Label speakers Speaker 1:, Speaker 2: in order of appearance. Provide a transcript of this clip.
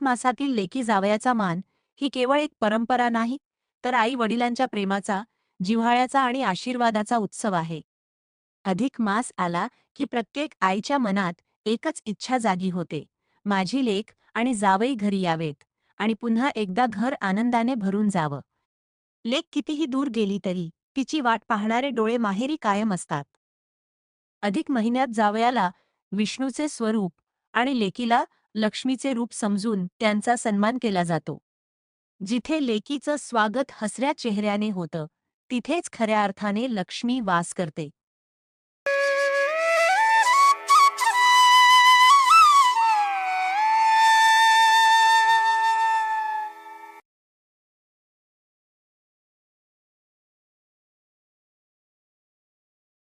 Speaker 1: मासातील लेकी जावयाचा मान ही केवळ एक परंपरा नाही, तर आई वडिलांच्या प्रेमाचा, जिव्हाळ्याचा आणि आशीर्वादाचा उत्सव आहे. अधिक मास आला की प्रत्येक आईच्या मनात एकच इच्छा जागी होते. माझी लेक आणि जावई घरी यावेत आणि पुन्हा एकदा घर आनंदाने भरून जावं. लेक कितीही दूर गेली तरी तिची वाट पाहणारे डोळे माहेरी कायम असतात. अधिक महिन्यात जावयाला विष्णूचे स्वरूप आणि लेकीला लक्ष्मीचे रूप समजून त्यांचा सन्मान केला जातो. जिथे लेकीचं स्वागत हसऱ्या चेहऱ्याने होतं, तिथेच खऱ्या अर्थाने लक्ष्मी वास करते.